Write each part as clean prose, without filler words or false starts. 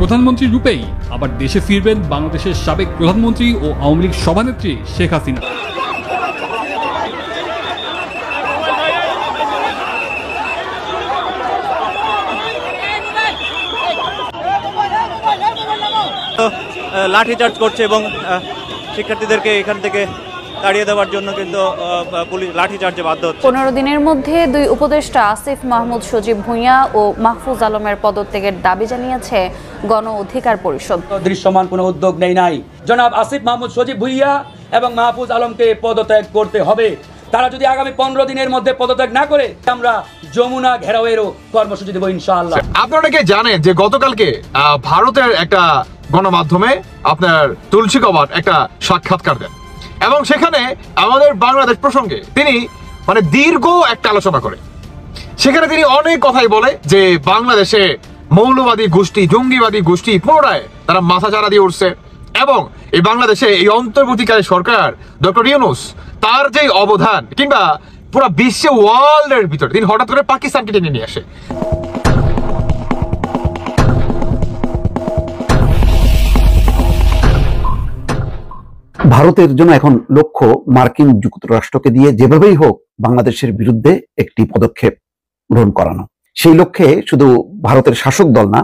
প্রধানমন্ত্রী রূপেই আবার দেশে ফিরবেন বাংলাদেশের সাবেক প্রধানমন্ত্রী ও আওয়ামী লীগ সভানেত্রী শেখ হাসিনা। লাঠিচার্জ করছে এবং শিক্ষার্থীদেরকে এখান থেকে তাড়িয়ে দেওয়ার জন্য কিন্তু পুলিশ লাঠিচার্জে বাধ্য হচ্ছে। 15 দিনের মধ্যে দুই উপদেষ্টা আসিফ মাহমুদ সজীব ভুঁইয়া ও মাহফুজ আলমের পদত্যাগের দাবি জানিয়েছে গণ অধিকার পরিষদ। দৃশ্যমান কোনো উদ্যোগ নাই। জনাব আসিফ মাহমুদ সজীব ভুঁইয়া এবং মাহফুজ আলমকে পদত্যাগ করতে হবে। তারা যদি আগামী 15 দিনের মধ্যে পদত্যাগ না করে আমরা যমুনা ঘেরাওয়েরও কর্মসূচি দেব ইনশাআল্লাহ। আপনারা কি জানেন যে গতকালকে ভারতের একটা গণমাধ্যমে আপনার তুলসী কবাট একটা সাক্ষাৎকার দেন এবং সেখানে আমাদের বাংলাদেশ প্রসঙ্গে তিনি মানে দীর্ঘ একটা আলোচনা করে সেখানে তিনি অনেক কথাই বলে যে বাংলাদেশে মৌলবাদী গোষ্ঠী জঙ্গিবাদী গোষ্ঠী পুনরায় তারা মাথা চারা দিয়ে উঠছে এবং এই বাংলাদেশে এই অন্তর্বর্তীকালী সরকার ডক্টর ইউনূস তার যে অবদান কিংবা পুরো বিশ্বে ওয়ার্ল্ডের ভিতরে তিনি হঠাৎ করে পাকিস্তানকে টেনে নিয়ে আসে। ভারতের জন্য এখন লক্ষ্য মার্কিন যুক্তরাষ্ট্রকে দিয়ে যেভাবেই হোক বাংলাদেশের বিরুদ্ধে একটি পদক্ষেপ গ্রহণ করানো। সেই লক্ষ্যে শুধু ভারতের শাসক দল না,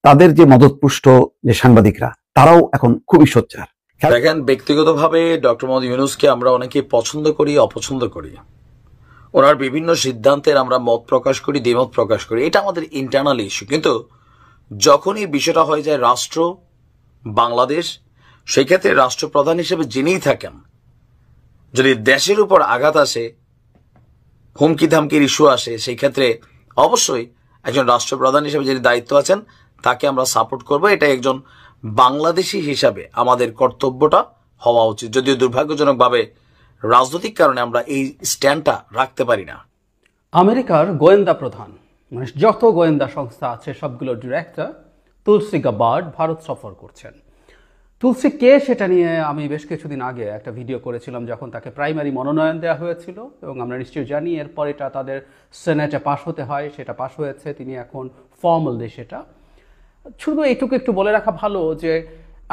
তাদের যে মদতপুষ্ট যে সাংবাদিকরা তারাও এখন খুবই সোচ্চার। দেখেন, ব্যক্তিগতভাবে ডক্টর মোহাম্মদ ইউনূসকে আমরা অনেকে পছন্দ করি অপছন্দ করি, ওনার বিভিন্ন সিদ্ধান্তের আমরা মত প্রকাশ করি দ্বিমত প্রকাশ করি, এটা আমাদের ইন্টারনাল ইস্যু। কিন্তু যখন এই বিষয়টা হয়ে যায় রাষ্ট্র বাংলাদেশ, সেই ক্ষেত্রে রাষ্ট্রপ্রধান হিসেবে যিনিই থাকেন, যদি দেশের উপর আঘাত আসে, হুমকি ধামকির ইস্যু আসে, সেই ক্ষেত্রে অবশ্যই একজন রাষ্ট্রপ্রধান হিসেবে যিনি দায়িত্ব আছেন তাকে আমরা সাপোর্ট করব। এটা একজন বাংলাদেশি হিসাবে আমাদের কর্তব্যটা হওয়া উচিত, যদিও দুর্ভাগ্যজনকভাবে রাজনৈতিক কারণে আমরা এই স্ট্যান্ডটা রাখতে পারি না। আমেরিকার গোয়েন্দা প্রধান মানে যত গোয়েন্দা সংস্থা আছে সবগুলোর ডিরেক্টর তুলসী গাবার্ড ভারত সফর করছেন। তুলসী কে সেটা নিয়ে আমি বেশ কিছুদিন আগে একটা ভিডিও করেছিলাম যখন তাকে প্রাইমারি মনোনয়ন দেওয়া হয়েছিল এবং আমরা নিশ্চয়ই জানি এরপর এটা তাদের সেনেটে পাশ হতে হয়, সেটা পাশ হয়েছে, তিনি এখন ফর্মালি সেটা। শুধু এইটুকু একটু বলে রাখা ভালো যে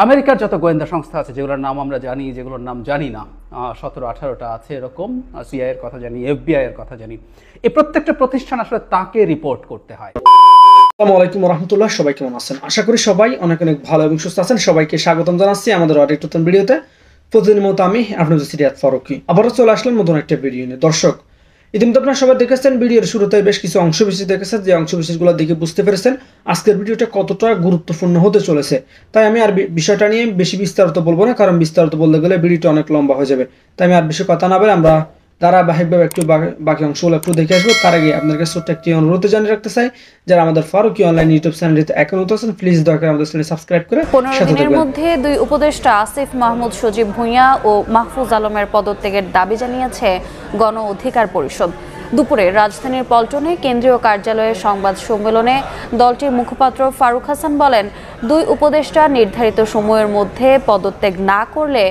আমেরিকার যত গোয়েন্দা সংস্থা আছে যেগুলোর নাম আমরা জানি, যেগুলোর নাম জানি না, 17-18টা আছে এরকম, সিআই এর কথা জানি, এফবিআই এর কথা জানি, এই প্রত্যেকটা প্রতিষ্ঠান আসলে তাকে রিপোর্ট করতে হয়। আসসালামু আলাইকুম রহমতুল্লাহ, সবাই কেমন আছেন? আশা করি সবাই অনেক অনেক ভালো এবং সুস্থ আছেন। সবাইকে স্বাগতম জানাচ্ছি আমাদের আরেকটা নতুন ভিডিওতে। প্রতিদিনের মতো আমি আপনাদের সিরিয়াত ফারুকী আবারও চলে আসলাম নতুন একটা ভিডিও নিয়ে। দর্শক, ইতিমধ্যে আপনারা সবাই দেখেছেন ভিডিওর শুরুতে বেশ কিছু অংশ বিশেষ দেখেছেন, যে অংশ বিশেষগুলো দেখে বুঝতে পেরেছেন আজকের ভিডিওটা কতটা গুরুত্বপূর্ণ হতে চলেছে। তাই আমি আর বিষয়টা নিয়ে বেশি বিস্তারিত বলবো না, কারণ বিস্তারিত বলতে গেলে ভিডিওটা অনেক লম্বা হয়ে যাবে। তাই আমি আর বেশি কথা না বলে আমরা ধারাবাহিকভাবে একটু বাকি অংশগুলো একটু দেখে আসবো। তার আগে আপনার কাছে ছোট্ট একটি অনুরোধ জানিয়ে রাখতে চাই, যারা আমাদের ফারুকী অনলাইন ইউটিউব চ্যানেলটিতে এখন নতুন আছেন প্লিজ দয়া করে আমাদের চ্যানেল সাবস্ক্রাইব করে 15 দিনের মধ্যে দুই উপদেষ্টা আসিফ মাহমুদ সজীব ভুঁইয়া ও মাহফুজ আলমের পদত্যাগের দাবি জানিয়েছে গণ অধিকার পরিষদ। দুপুরে রাজধানীর পল্টনে কেন্দ্রীয় কার্যালয়ে সংবাদ সম্মেলনে দলটির মুখপাত্র ফারুক হাসান বলেন, দুই উপদেষ্টা নির্ধারিত সময়ের মধ্যে পদত্যাগ না করলে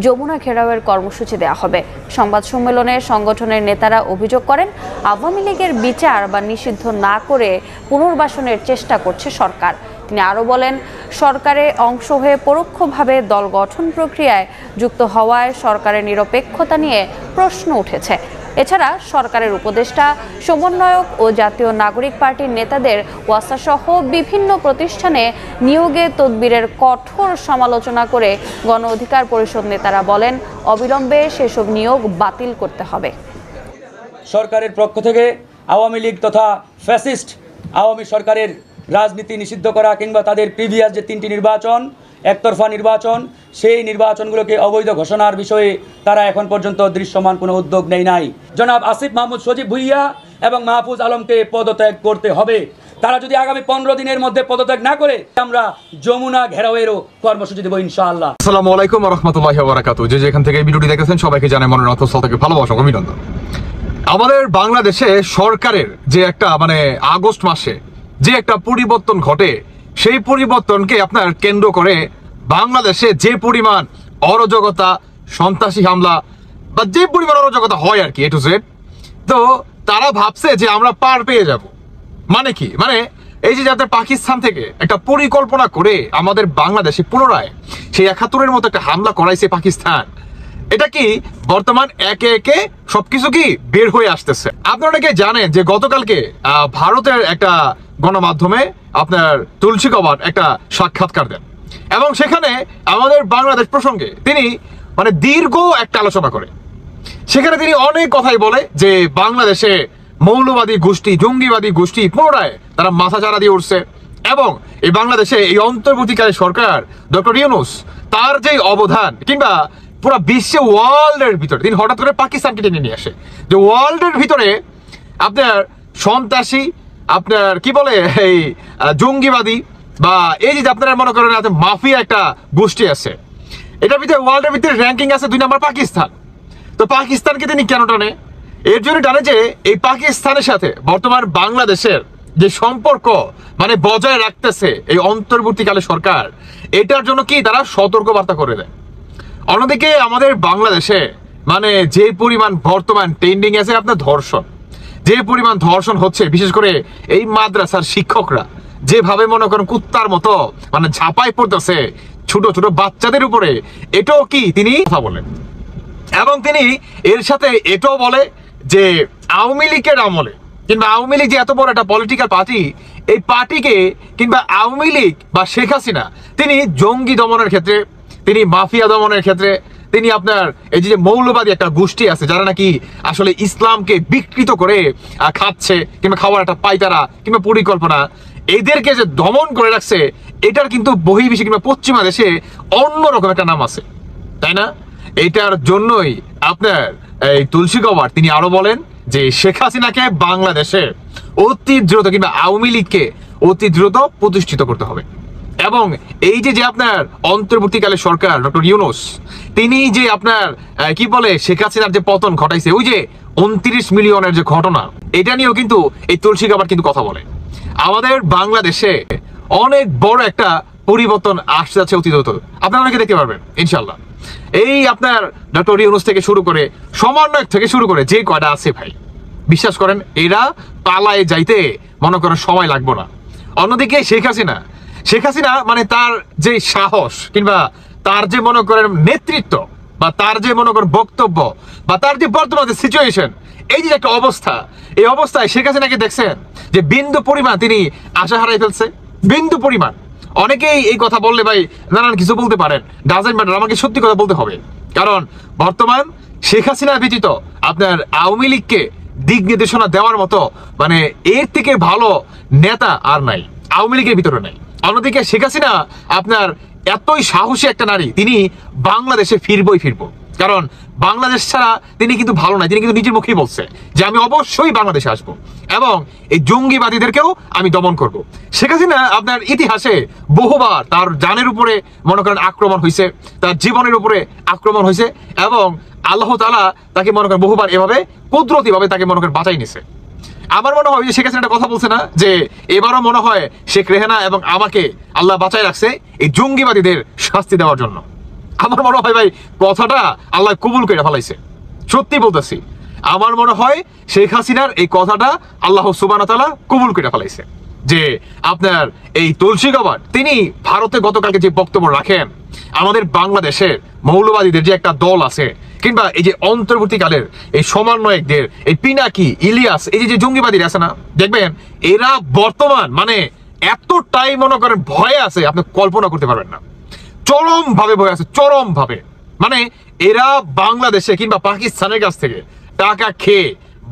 যমুনা ঘেরাওয়ের কর্মসূচি দেওয়া হবে। সংবাদ সম্মেলনে সংগঠনের নেতারা অভিযোগ করেন, আওয়ামী লীগের বিচার বা নিষিদ্ধ না করে পুনর্বাসনের চেষ্টা করছে সরকার। তিনি আরও বলেন, সরকারে অংশ হয়ে পরোক্ষভাবে দল গঠন প্রক্রিয়ায় যুক্ত হওয়ায় সরকারের নিরপেক্ষতা নিয়ে প্রশ্ন উঠেছে। এছাড়া সরকারের উপদেষ্টা, সমন্বয়ক ও জাতীয় নাগরিক পার্টির নেতাদের ওয়াসাসহ বিভিন্ন প্রতিষ্ঠানে নিয়োগে তদবিরের কঠোর সমালোচনা করে গণ অধিকার পরিষদ নেতারা বলেন, অবিলম্বে সেসব নিয়োগ বাতিল করতে হবে। সরকারের পক্ষ থেকে আওয়ামী লীগ তথা ফ্যাসিস্ট আওয়ামী সরকারের রাজনীতি নিষিদ্ধ করা কিংবা তাদের প্রিভিয়াস যে 3টি নির্বাচন, একতরফা নির্বাচন, সেই নির্বাচনগুলোকে অবৈধ ঘোষণার বিষয়ে তারা এখন পর্যন্ত দৃশ্যমান কোনো উদ্যোগ নাই। জনাব আসিফ মাহমুদ সজীব ভুঁইয়া এবং মাহফুজ আলমকে পদত্যাগ করতে হবে। তারা যদি আগামী 15 দিনের মধ্যে পদত্যাগ না করে আমরা যমুনা ঘেরাওয়েরও কর্মসূচি দেব ইনশাআল্লাহ। আসসালামু আলাইকুম ওয়া রাহমাতুল্লাহি ওয়া বারাকাতুহু। যে যেখান থেকে ভিডিওটি দেখেছেন সবাইকে জানাই মনের অন্তঃস্থল থেকে ভালোবাসা ও অভিনন্দন। আমাদের বাংলাদেশে সরকারের যে একটা মানে আগস্ট মাসে যে একটা পরিবর্তন ঘটে, সেই পরিবর্তনকে আপনার কেন্দ্র করে বাংলাদেশে যে পরিমাণ অরাজকতা, সন্ত্রাসী হামলা বা যে পরিমাণ অরাজকতা হয় আর কি এ টু জেড, তো তারা ভাবছে যে আমরা পার পেয়ে যাব। মানে কি, মানে এই যে আপনার পাকিস্তান থেকে একটা পরিকল্পনা করে আমাদের বাংলাদেশে পুনরায় সেই ৭১-এর মতো একটা হামলা করাইছে পাকিস্তান, এটা কি বর্তমান একে একে সবকিছু কি বের হয়ে আসতেছে। আপনারা অনেকে জানেন যে গতকালকে ভারতের একটা গণমাধ্যমে আপনার তুলসী গবাট একটা সাক্ষাৎকার দেন এবং সেখানে আমাদের বাংলাদেশ প্রসঙ্গে তিনি মানে দীর্ঘ একটা আলোচনা করে। সেখানে তিনি অনেক কথাই বলে যে বাংলাদেশে মৌলবাদী গোষ্ঠী, জঙ্গিবাদী গোষ্ঠী পুনরায় তারা মাথা চারা দিয়ে উঠছে এবং এই বাংলাদেশে এই অন্তর্বর্তীকালীন সরকার ডক্টর ইউনূস তার যে অবদান কিংবা পুরো বিশ্বে ওয়ার্ল্ডের ভিতরে তিনি হঠাৎ করে পাকিস্তানকে টেনে নিয়ে আসে যে ওয়ার্ল্ডের ভিতরে আপনার সন্ত্রাসী, আপনার কি বলে এই জঙ্গিবাদী বা এই যে আপনারা মনে করেন মাফিয়া একটা গোষ্ঠী আছে, এটার ভিতরে ওয়ার্ল্ডের ভিতরে র্যাঙ্কিং আছে 2 নম্বর পাকিস্তান। তো পাকিস্তানকে তিনি কেন টানে? এর জন্য টানে যে এই পাকিস্তানের সাথে বর্তমান বাংলাদেশের যে সম্পর্ক মানে বজায় রাখতেছে এই অন্তর্বর্তীকালে সরকার, এটার জন্য কি তারা সতর্কবার্তা করে দেয়। অন্যদিকে আমাদের বাংলাদেশে মানে যে পরিমাণ বর্তমান ট্রেন্ডিং আছে আপনার ধর্ষণ, যে পরিমাণ ধর্ষণ হচ্ছে, বিশেষ করে এই মাদ্রাসার শিক্ষকরা যেভাবে মনে করেন কুত্তার মতো মানে ঝাঁপাই পড়তেছে ছোট ছোট বাচ্চাদের উপরে, এটাও কি তিনি কথা বলেন। এবং তিনি এর সাথে এটাও বলে যে আওয়ামী লীগের আমলে কিংবা আওয়ামী লীগ যে এত বড় একটা পলিটিক্যাল পার্টি, এই পার্টিকে কিংবা আওয়ামী লীগ বা শেখ হাসিনা তিনি জঙ্গি দমনের ক্ষেত্রে, তিনি মাফিয়া দমনের ক্ষেত্রে, তিনি আপনার এই যে মৌলবাদী একটা গোষ্ঠী আছে যারা নাকি আসলে ইসলামকে বিকৃত করে খাচ্ছে কিংবা খাওয়ার একটা পায়তারা কিংবা পরিকল্পনা, এদেরকে যে দমন করে রাখছে, এটার কিন্তু বহির্বিশ্বে কিংবা পশ্চিমা দেশে অন্যরকম একটা নাম আছে, তাই না? এটার জন্যই আপনার এই তুলসী গবাট তিনি আরো বলেন যে শেখ হাসিনাকে বাংলাদেশে অতি দ্রুত কিংবা আওয়ামী লীগকে অতি দ্রুত প্রতিষ্ঠিত করতে হবে। এবং এই যে আপনার অন্তর্বর্তীকালে সরকার ডক্টর ইউনূস তিনি যে আপনার কি বলে শেখ হাসিনার যে পতন ঘটাইছে, ওই যে 29 মিলিয়নের যে ঘটনা, এটা নিয়েও কিন্তু এই তুলসী গবাট কিন্তু কথা বলে। আমাদের বাংলাদেশে অনেক বড় একটা পরিবর্তন আসতে যাচ্ছে অতি দ্রুত, আপনারা অনেকে দেখতে পারবেন ইনশাল্লাহ। এই আপনার ডক্টর ইউনূস থেকে শুরু করে সমন্বয়ক থেকে শুরু করে যে কয়টা আছে ভাই, বিশ্বাস করেন এরা পালায় যাইতে মনে করেন সময় লাগবে না। অন্যদিকে শেখ হাসিনা মানে তার যে সাহস কিংবা তার যে মনে করেন নেতৃত্ব বা তার যে মনে করেন বক্তব্য বা তার যে বর্তমান যে সিচুয়েশন, এই যে একটা অবস্থা, এই অবস্থায় শেখ হাসিনাকে দেখছেন যে বিন্দু পরিমাণ তিনি আশা হারাই ফেলছে, বিন্দু পরিমাণ। অনেকেই এই কথা বললে ভাই নানান কিছু বলতে পারেন, ডাজেন্ট ম্যাটার, আমাকে সত্যি কথা বলতে হবে। কারণ বর্তমান শেখ হাসিনা ব্যতীত আপনার আওয়ামী লীগকে দিক নির্দেশনা দেওয়ার মতো মানে এর থেকে ভালো নেতা আর নাই, আওয়ামী লীগের ভিতরে নাই। অন্যদিকে শেখ হাসিনা আপনার এতই সাহসী একটা নারী, তিনি বাংলাদেশে ফিরবো, কারণ বাংলাদেশ ছাড়া তিনি কিন্তু ভালো নাই। তিনি কিন্তু নিজের মুখেই বলছে যে আমি অবশ্যই বাংলাদেশে আসবো এবং এই জঙ্গিবাদীদেরকেও আমি দমন করব। শেখ হাসিনা আপনার ইতিহাসে বহুবার তার জানের উপরে মনে করেন আক্রমণ হয়েছে, তার জীবনের উপরে আক্রমণ হয়েছে এবং আল্লাহ তাআলা তাকে মনে করেন বহুবার এভাবে কুদরতিভাবে তাকে মনে করেন বাঁচাই নিছে। আমার মনে হয় যে শেখ হাসিনা একটা কথা বলছে না যে এবারও মনে হয় শেখ রেহানা এবং আমাকে আল্লাহ বাঁচাই রাখছে এই জঙ্গিবাদীদের শাস্তি দেওয়ার জন্য। আমার মনে হয় ভাই কথাটা আল্লাহ কবুল করে ফেলাইছে, সত্যি বলতেছি। আমার মনে হয় শেখ হাসিনার এই কথাটা আল্লাহ সুবহানাহু ওয়া তাআলা কবুল করে ফেলাইছে যে আপনার এই তুলসী গবাট তিনি ভারতে গতকালকে যে বক্তব্য রাখেন, আমাদের বাংলাদেশের মৌলবাদীদের যে একটা দল আছে কিংবা এই যে অন্তর্বর্তীকালের এই সমন্বয়কদের এই পিনাকি, ইলিয়াস, এই যে জঙ্গিবাদীরা আছে না, দেখবেন এরা বর্তমান মানে এতটাই মনে করেন ভয়ে আছে আপনি কল্পনা করতে পারবেন না। চরম ভাবে ভয় আছে, চরম ভাবে। মানে এরা বাংলাদেশে কিংবা পাকিস্তানের কাছ থেকে টাকা খেয়ে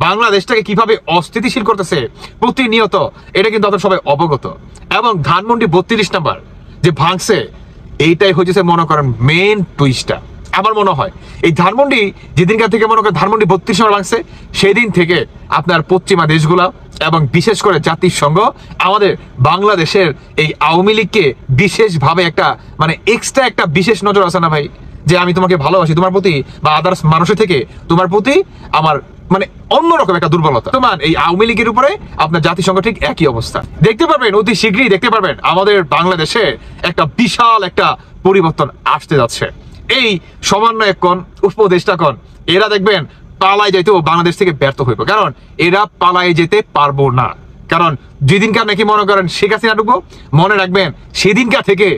বাংলাদেশটাকে কিভাবে অস্থিতিশীল করতেছে প্রতিনিয়ত, এটা কিন্তু আপনারা সবাই অবগত। এবং ধানমন্ডি 32 নাম্বার যে ভাঙছে, এইটাই হচ্ছে মনে করেন মেন টুইস্টটা। আমার মনে হয় এই ধানমন্ডি যেদিনকার থেকে মনে করেন ধানমন্ডি 32 নাম্বার ভাঙছে, সেই দিন থেকে আপনার পশ্চিমা দেশগুলা এবং বিশেষ করে জাতিসংঘ আমাদের বাংলাদেশের এই আওয়ামী লীগকে বিশেষভাবে একটা মানে এক্সট্রা একটা বিশেষ নজর আছে না ভাই, যে আমি তোমাকে ভালোবাসি, তোমার প্রতি বা আদার্স মানুষের থেকে তোমার প্রতি আমার মানে অন্যরকম একটা দুর্বলতা। তোমার এই আওয়ামী লীগের উপরে আপনার জাতিসংঘ ঠিক একই অবস্থা। দেখতে পারবেন অতি শীঘ্রই দেখতে পারবেন আমাদের বাংলাদেশে একটা বিশাল একটা পরিবর্তন আসতে যাচ্ছে। এই সমন্বয়কগণ, উপদেষ্টাগণ, এরা দেখবেন পালায় যেতেও বাংলাদেশ থেকে ব্যর্থ হইব, কারণ এরা পালায় যেতে পারবো না। কারণ যেদিনকার নাকি মনে করেন শেখ হাসিনা ঢুকবো, মনে রাখবেন সেদিনকার থেকে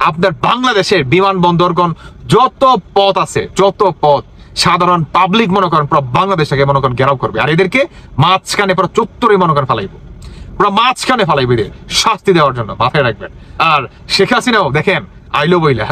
আপনার বাংলাদেশের বিমানবন্দরগণ যত পথ আছে, যত পথ সাধারণ পাবলিক মনে করেন পুরো বাংলাদেশটাকে মনে করেন ঘেরাও করবে, আর এদেরকে মাঝখানে পুরো চত্বরে মনে করেন ফালাইবো, পুরো মাঝখানে ফালাইবে এদের শাস্তি দেওয়ার জন্য, মাথায় রাখবেন। আর শেখ হাসিনাও দেখেন আইলো বইলা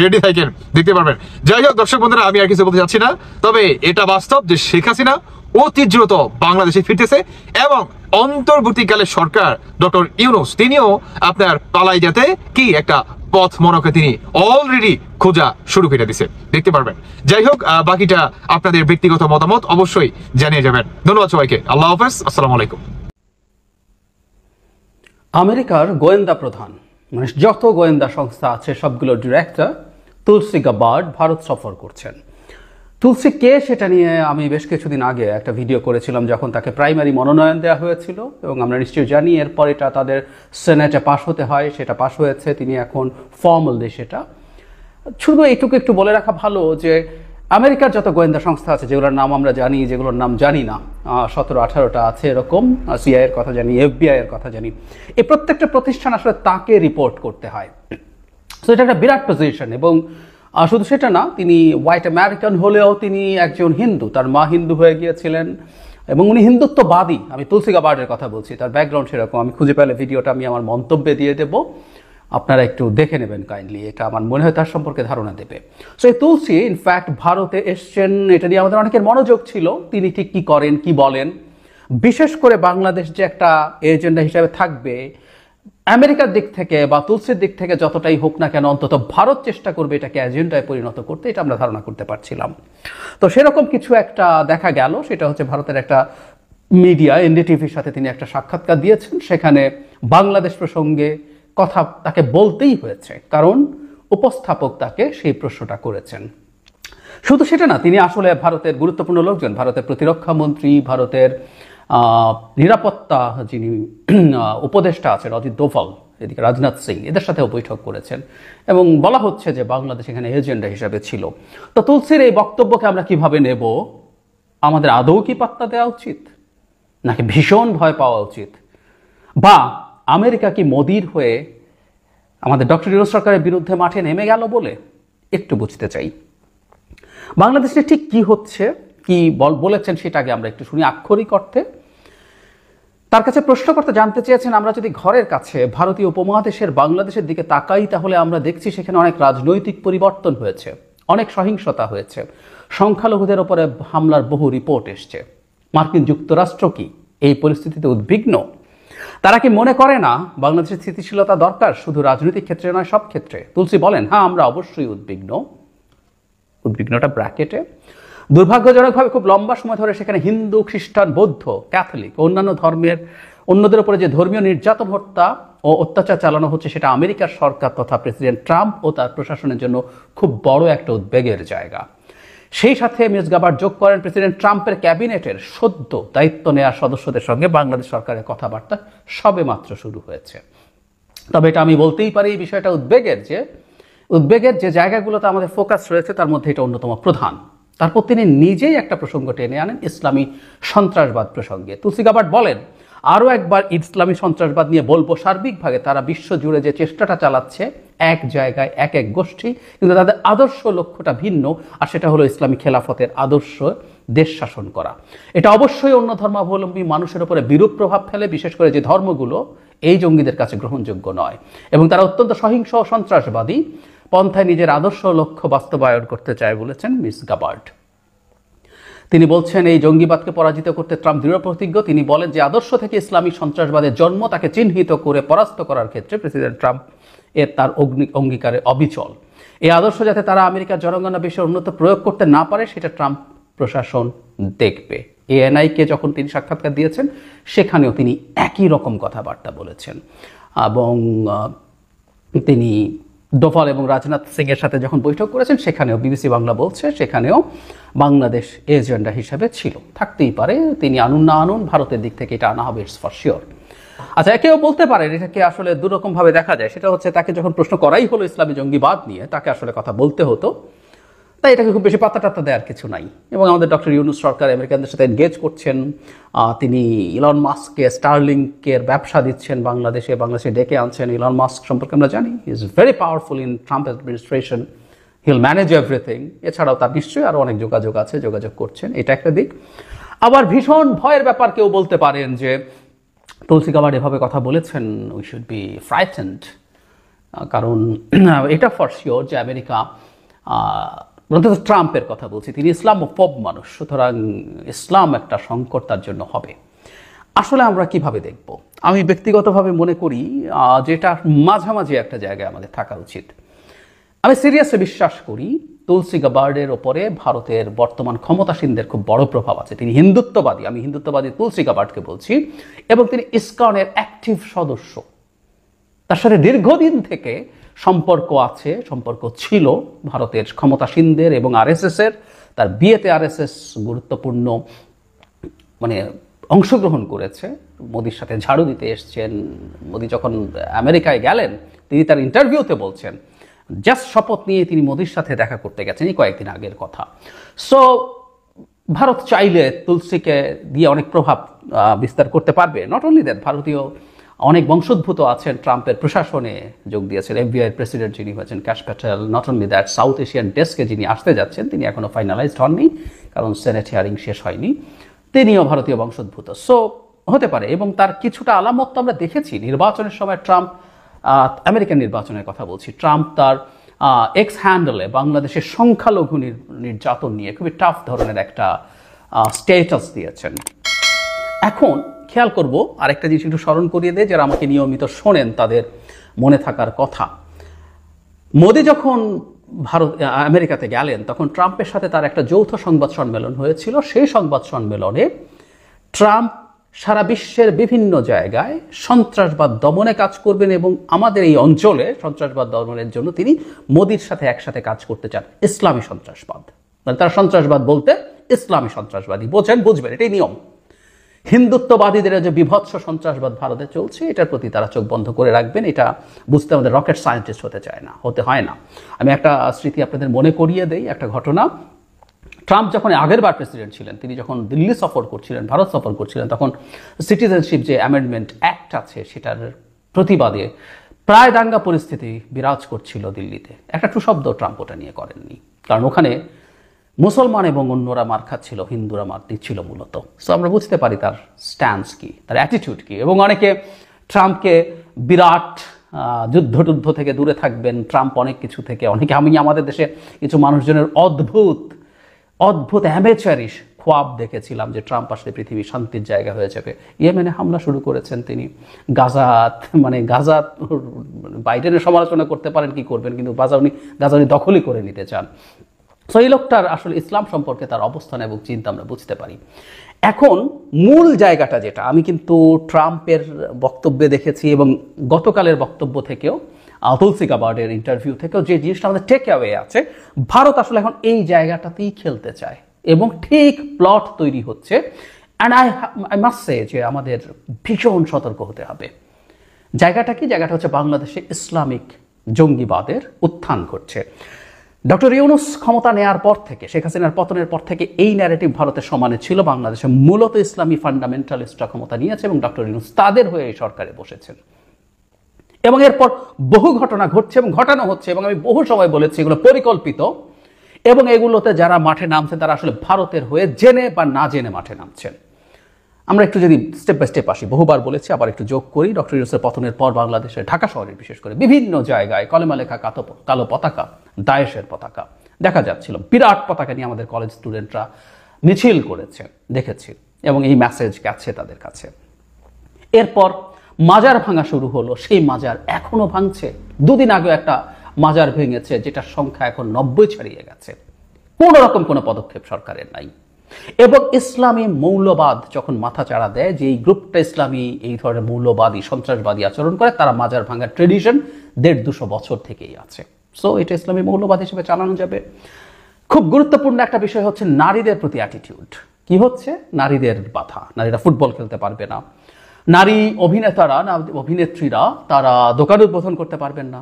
রেডি থাকেন, দেখতে পারবেন। যাই হোক দর্শক বন্ধুরা, আমি আর কিছু বলতে চাচ্ছি না, তবে এটা বাস্তব যে শেখ হাসিনা অতি দ্রুত বাংলাদেশে ফিরতেছে এবং অন্তর্বর্তীকালে সরকার ডক্টর ইউনূস তিনিও আপনার পালাই যেতে কি একটা পথ মনকে তিনি অলরেডি খোঁজা শুরু করে দিছে, দেখতে পারবেন। যাই হোক বাকিটা আপনাদের ব্যক্তিগত মতামত অবশ্যই জানিয়ে যাবেন। ধন্যবাদ সবাইকে, আল্লাহ হাফেজ, আসসালামু আলাইকুম। আমেরিকার গোয়েন্দা প্রধান মানে যত গোয়েন্দা সংস্থা আছে সবগুলোর ডিরেক্টর তুলসী গাবার্ড ভারত সফর করছেন। তুলসী কে সেটা নিয়ে আমি বেশ কিছুদিন আগে একটা ভিডিও করেছিলাম যখন তাকে প্রাইমারি মনোনয়ন দেওয়া হয়েছিল, এবং আমরা নিশ্চয়ই জানি এরপর এটা তাদের সেনেটে পাশ হতে হয়, সেটা পাশ হয়েছে, তিনি এখন ফর্মালি সেটা। শুধু এইটুকু একটু বলে রাখা ভালো যে আমেরিকার যত গোয়েন্দা সংস্থা আছে যেগুলোর নাম আমরা জানি, যেগুলোর নাম জানি না, 17-18টা আছে এরকম, সিআইএ এর কথা জানি, এফবিআই এর কথা জানি, এই প্রত্যেকটা প্রতিষ্ঠান আসলে তাকে রিপোর্ট করতে হয়। তো এটা একটা বিরাট পজিশন, এবং শুধু সেটা না, তিনি হোয়াইট আমেরিকান হলেও তিনি একজন হিন্দু, তার মা হিন্দু হয়ে গিয়েছিলেন এবং উনি হিন্দুত্ববাদী। আমি তুলসী গাবার্ডের কথা বলছি, তার ব্যাকগ্রাউন্ড সেরকম, আমি খুঁজে পেলে ভিডিওটা আমি আমার মন্তব্যে দিয়ে দেবো, আপনারা একটু দেখে নেবেন কাইন্ডলি, এটা আমার মনে হয় তার সম্পর্কে ধারণা দেবে। সো এই তুলসী ইনফ্যাক্ট ভারতে এসছেন, এটা নিয়ে আমাদের অনেকের মনোযোগ ছিল, তিনি ঠিক কী করেন, কি বলেন, বিশেষ করে বাংলাদেশ যে একটা এজেন্ডা হিসাবে থাকবে আমেরিকার দিক থেকে বা তুলসীর দিক থেকে যতটাই হোক না কেন, অন্তত ভারত চেষ্টা করবে এটাকে এজেন্ডায় পরিণত করতে, এটা আমরা ধারণা করতে পারছিলাম। তো সেরকম কিছু একটা দেখা গেল, সেটা হচ্ছে ভারতের একটা মিডিয়া এনডিটিভির সাথে তিনি একটা সাক্ষাৎকার দিয়েছেন, সেখানে বাংলাদেশ প্রসঙ্গে কথা তাকে বলতেই হয়েছে, কারণ উপস্থাপক তাকে সেই প্রশ্নটা করেছেন। শুধু সেটা না, তিনি আসলে ভারতের গুরুত্বপূর্ণ লোকজন, ভারতের প্রতিরক্ষা মন্ত্রী, ভারতের নিরাপত্তা যিনি উপদেষ্টা আছেন অজিত দোভাল, এদিকে রাজনাথ সিং, এদের সাথেও বৈঠক করেছেন, এবং বলা হচ্ছে যে বাংলাদেশ এখানে এজেন্ডা হিসাবে ছিল। তো তুলসীর এই বক্তব্যকে আমরা কিভাবে নেব? আমাদের আদৌ কি পাত্তা দেওয়া উচিত, নাকি ভীষণ ভয় পাওয়া উচিত, বা আমেরিকা কি মোদির হয়ে আমাদের ডক্টর ইউনূস সরকারের বিরুদ্ধে মাঠে নেমে গেল বলে একটু বুঝতে চাই। বাংলাদেশে ঠিক কি হচ্ছে, কি বলেছেন সেটা আগে আমরা একটু শুনি আক্ষরিক অর্থে। তার কাছে প্রশ্নকর্তা জানতে চেয়েছেন, আমরা যদি ঘরের কাছে ভারতীয় উপমহাদেশের বাংলাদেশের দিকে তাকাই, তাহলে আমরা দেখছি সেখানে অনেক রাজনৈতিক পরিবর্তন হয়েছে, অনেক সহিংসতা হয়েছে, সংখ্যালঘুদের ওপরে হামলার বহু রিপোর্ট এসছে। মার্কিন যুক্তরাষ্ট্র কি এই পরিস্থিতিতে উদ্বিগ্ন? তারা কি মনে করে না বাংলাদেশের স্থিতিশীলতা দরকার, শুধু রাজনৈতিক ক্ষেত্রে নয়, সব ক্ষেত্রে? তুলসী বলেন, হ্যাঁ আমরা অবশ্যই উদ্বিগ্ন, উদ্বিগ্নটা ব্র্যাকেটে। দুর্ভাগ্যজনকভাবে খুব লম্বা সময় ধরে সেখানে হিন্দু, খ্রিস্টান, বৌদ্ধ, ক্যাথলিক, অন্যান্য ধর্মের অন্যদের উপরে যে ধর্মীয় নির্যাতন, হত্যা ও অত্যাচার চালানো হচ্ছে, সেটা আমেরিকার সরকার তথা প্রেসিডেন্ট ট্রাম্প ও তার প্রশাসনের জন্য খুব বড় একটা উদ্বেগের জায়গা। সেই সাথে মিস গাবার্ড যোগ করেন, প্রেসিডেন্ট ট্রাম্পের ক্যাবিনেটের সদ্য দায়িত্ব নেওয়া সদস্যদের সঙ্গে বাংলাদেশ সরকারের কথাবার্তা সবে মাত্র শুরু হয়েছে। তবে এটা আমি বলতেই পারি, এই বিষয়টা উদ্বেগের যে জায়গাগুলোতে আমাদের ফোকাস রয়েছে তার মধ্যে এটা অন্যতম প্রধান। তারপর তিনি নিজেই একটা প্রসঙ্গ টেনে আনেন, ইসলামী সন্ত্রাসবাদ প্রসঙ্গে। তুলসী গাবার্ড বলেন, আরও একবার ইসলামী সন্ত্রাসবাদ নিয়ে বলবো, সার্বিকভাবে তারা বিশ্বজুড়ে যে চেষ্টাটা চালাচ্ছে, এক জায়গায় এক এক গোষ্ঠী, কিন্তু তাদের আদর্শ লক্ষ্যটা ভিন্ন, আর সেটা হলো ইসলামী খেলাফতের আদর্শ দেশ শাসন করা। এটা অবশ্যই অন্য ধর্মাবলম্বী মানুষের উপরে বিরূপ প্রভাব ফেলে, বিশেষ করে যে ধর্মগুলো এই জঙ্গিদের কাছে গ্রহণযোগ্য নয়, এবং তারা অত্যন্ত সহিংস ও সন্ত্রাসবাদী পন্থায় নিজের আদর্শ লক্ষ্য বাস্তবায়ন করতে চায় বলেছেন মিস গাবার্ড। তিনি বলছেন, এই জঙ্গিবাদকে পরাজিত করতে ট্রাম্প দৃঢ় প্রতিজ্ঞ। তিনি বলেন যে আদর্শ থেকে ইসলামী সন্ত্রাসবাদের জন্ম, তাকে চিহ্নিত করে পরাস্ত করার ক্ষেত্রে প্রেসিডেন্ট ট্রাম্প তার অঙ্গীকারে অবিচল। এই আদর্শ যাতে তারা আমেরিকার জনগণনা বেশি উন্নত প্রয়োগ করতে না পারে, সেটা ট্রাম্প প্রশাসন দেখবে। এএনআইকে যখন তিনি সাক্ষাৎকার দিয়েছেন, সেখানেও তিনি একই রকম কথাবার্তা বলেছেন, এবং তিনি ডোভাল এবং রাজনাথ সিং এর সাথে যখন বৈঠক করেছেন, সেখানেও বিবিসি বাংলা বলছে, সেখানেও বাংলাদেশ এজেন্ডা হিসেবে ছিল, থাকতেই পারে। তিনি আনুন না আনুন, ভারতের দিক থেকে এটা আনা হবে, ইটস ফর শিওর। আচ্ছা, কেউ বলতে পারেন এটাকে আসলে দুরকমভাবে দেখা যায়। সেটা হচ্ছে, তাকে যখন প্রশ্ন করাই হলো ইসলামী জঙ্গিবাদ নিয়ে, তাকে আসলে কথা বলতে হতো, তাই এটাকে খুব বেশি পাত্তা টাত্তা দেওয়ার কিছু নাই। এবং আমাদের ডক্টর ইউনূস সরকার আমেরিকানদের সাথে এনগেজ করছেন। তিনি ইলন মাস্ককে স্টারলিংকের ব্যবসা দিচ্ছেন বাংলাদেশে ডেকে আনছেন। ইলন মাস্ক সম্পর্কে আমরা জানি he is very powerful in Trump administration, he'll manage everything. এছাড়াও তার নিশ্চয়ই আরও অনেক যোগাযোগ আছে, যোগাযোগ করছেন, এটা একটা দিক। আবার ভীষণ ভয়ের ব্যাপার কেউ বলতে পারেন যে তুলসী গাবার্ড এভাবে কথা বলেছেন, উই শুড বি ফ্রাইটেন্ড, কারণ এটা ফর শিওর যে আমেরিকা, অন্তত ট্রাম্পের কথা বলছি, তিনি ইসলামোফোব মানুষ, সুতরাং ইসলাম একটা সংকট তার জন্য হবে। আসলে আমরা কিভাবে দেখব? আমি ব্যক্তিগতভাবে মনে করি যেটা মাঝামাঝি একটা জায়গায় আমাদের থাকা উচিত। আমি সিরিয়াসলি বিশ্বাস করি তুলসী গাবার্ডের ওপরে ভারতের বর্তমান ক্ষমতাসীনদের খুব বড় প্রভাব আছে। তিনি হিন্দুত্ববাদী, আমি হিন্দুত্ববাদী তুলসী গাবার্ডকে বলছি, এবং তিনি ইসকনের অ্যাক্টিভ সদস্য। তার সাথে দীর্ঘদিন থেকে সম্পর্ক আছে, সম্পর্ক ছিল ভারতের ক্ষমতাসীনদের এবং আরএসএসের। তার বিয়েতে আরএসএস গুরুত্বপূর্ণ অংশগ্রহণ করেছে, মোদির সাথে ঝাড়ু দিতে এসছেন। মোদি যখন আমেরিকায় গেলেন, তিনি তার ইন্টারভিউতে বলছেন জাস্ট শপথ নিয়ে তিনি মোদির সাথে দেখা করতে গেছেন, এই কয়েকদিন আগের কথা। সো ভারত চাইলে তুলসীকে দিয়ে অনেক প্রভাব বিস্তার করতে পারবে। নট অনলি দ্যাট, ভারতীয় অনেক বংশোদ্ভূত আছেন, ট্রাম্পের প্রশাসনে যোগ দিয়েছেন। FBI প্রেসিডেন্ট যিনি হয়েছেন cash Patel. Not only that, south Asian ডেস্কে যিনি আসতে যাচ্ছেন, তিনি এখনও ফাইনালাইজড হননি, কারণ সেনেট হিয়ারিং শেষ হয়নি, তিনিও ভারতীয় বংশোদ্ভূত। সো হতে পারে। এবং তার কিছুটা আলামত তো আমরা দেখেছি নির্বাচনের সময়। ট্রাম্প, আমেরিকান নির্বাচনের কথা বলছি, ট্রাম্প তার এক্স হ্যান্ডেলে বাংলাদেশের সংখ্যালঘু নির্যাতন নিয়ে খুবই টাফ ধরনের একটা স্টেটাস দিয়েছেন। এখন খেয়াল করব আরেকটা জিনিস একটু স্মরণ করিয়ে দেয়, যারা আমাকে নিয়মিত শোনেন তাদের মনে থাকার কথা। মোদি যখন আমেরিকাতে গেলেন, তখন ট্রাম্পের সাথে তার একটা যৌথ সংবাদ সম্মেলন হয়েছিল। সেই সংবাদ সম্মেলনে ট্রাম্প সারা বিশ্বের বিভিন্ন জায়গায় সন্ত্রাসবাদ দমনে কাজ করবেন এবং আমাদের এই অঞ্চলে সন্ত্রাসবাদ দমনের জন্য তিনি মোদির সাথে একসাথে কাজ করতে চান। ইসলামী সন্ত্রাসবাদ, মানে তারা সন্ত্রাসবাদ বলতে ইসলামী সন্ত্রাসবাদী বোঝেন, বুঝবেন, এটাই নিয়ম। হিন্দুত্ববাদীদের যে বিভৎস সন্ত্রাসবাদ ভারতে চলছে, এটার প্রতি তারা চোখ বন্ধ করে রাখবেন। এটা বুঝতে আমাদের রকেট সায়েন্টিস্ট হতে হয় না। আমি একটা স্মৃতি আপনাদের মনে করিয়ে দেই, একটা ঘটনা। ট্রাম্প যখন আগেরবার প্রেসিডেন্ট ছিলেন, তিনি যখন দিল্লি সফর করছিলেন, ভারত সফর করছিলেন, তখন সিটিজেনশিপ যে অ্যামেন্ডমেন্ট অ্যাক্ট আছে সেটার প্রতিবাদে প্রায় দাঙ্গা পরিস্থিতি বিরাজ করছিল দিল্লিতে। একটা টু শব্দ ট্রাম্প ওটা নিয়ে করেননি, কারণ ওখানে মুসলমান এবং অন্যরা মার খাচ্ছিল, হিন্দুরা মার দিচ্ছিল মূলত। সো আমরা বুঝতে পারি তার স্ট্যান্স কি, তার অ্যাটিটিউড কি। এবং অনেকে ট্রাম্পকে বিরাট যুদ্ধ থেকে দূরে থাকবেন, ট্রাম্প অনেক কিছু থেকে, অনেকে, আমি আমাদের দেশে কিছু মানুষজনের অদ্ভুত অ্যামেচারিশ খোয়াব দেখেছিলাম যে ট্রাম্প আসলে পৃথিবী শান্তির জায়গা হয়ে যাবে। ইয়েমেনে হামলা শুরু করেছেন তিনি, গাজা বাইডেনের সমালোচনা করতে পারেন, কি করবেন, কিন্তু গাজা উনি দখলই করে নিতে চান। সো এই লোকটার আসলে ইসলাম সম্পর্কে তার অবস্থান এবং চিন্তা আমরা বুঝতে পারি। এখন মূল জায়গাটা যেটা আমি কিন্তু ট্রাম্পের বক্তব্যে দেখেছি এবং গতকালের বক্তব্য থেকেও, তুলসী গাবার্ডের ইন্টারভিউ থেকেও যে জিনিসটা আমাদের টেক অ্যাওয়ে আছে, ভারত আসলে এখন এই জায়গাটাতেই খেলতে চায় এবং ঠিক প্লট তৈরি হচ্ছে। অ্যান্ড আই মাস্ট সে যে আমাদের ভীষণ সতর্ক হতে হবে। জায়গাটা কি? জায়গাটা হচ্ছে বাংলাদেশে ইসলামিক জঙ্গিবাদের উত্থান ঘটছে। ডক্টর ইউনূস ক্ষমতা নেওয়ার পর থেকে, শেখ হাসিনার পতনের পর থেকে এই ন্যারেটিভ ভারতের সমানে ছিল। বাংলাদেশে মূলত ইসলামী ফান্ডামেন্টালিস্টরা ক্ষমতা নিয়েছে এবং ডক্টর ইউনূস তাদের হয়ে এই সরকারে বসেছেন। এবং এরপর বহু ঘটনা ঘটছে এবং ঘটানো হচ্ছে, এবং আমি বহু সময় বলেছি এগুলো পরিকল্পিত, এবং এগুলোতে যারা মাঠে নামছেন তারা আসলে ভারতের হয়ে জেনে বা না জেনে মাঠে নামছেন। আমরা একটু যদি স্টেপ বাই স্টেপ আসি, বহুবার বলেছি, আবার একটু যোগ করি। ডক্টর ইউনূসের পতনের পর বাংলাদেশের ঢাকা শহরে বিশেষ করে বিভিন্ন জায়গায় কলেমা লেখা কালো পতাকা, দায়েশের পতাকা দেখা যাচ্ছিল। বিরাট পতাকা নিয়ে আমাদের কলেজ স্টুডেন্টরা মিছিল করেছে, দেখেছি, এবং এই মেসেজ গেছে তাদের কাছে। এরপর মাজার ভাঙা শুরু হলো, সেই মাজার এখনো ভাঙছে। দুদিন আগে একটা মাজার ভেঙেছে, যেটার সংখ্যা এখন 90 ছাড়িয়ে গেছে। কোনো রকম কোনো পদক্ষেপ সরকারের নাই। এবং ইসলামী মৌলবাদ যখন মাথা চাড়া দেয় যে এই গ্রুপটা ইসলামী এই ধরনের মৌলবাদী সন্ত্রাসবাদী আচরণ করে, তারা মাজার ভাঙার ট্রেডিশন 150-200 বছর থেকেই আছে। সো এটা ইসলামী মৌলবাদ হিসেবে চালানো যাবে। খুব গুরুত্বপূর্ণ একটা বিষয় হচ্ছে নারীদের প্রতি অ্যাটিটিউড। কি হচ্ছে? নারীদের বাধা, নারীরা ফুটবল খেলতে পারবে না, নারী অভিনেতারা না অভিনেত্রীরা তারা দোকান উদ্বোধন করতে পারবেন না,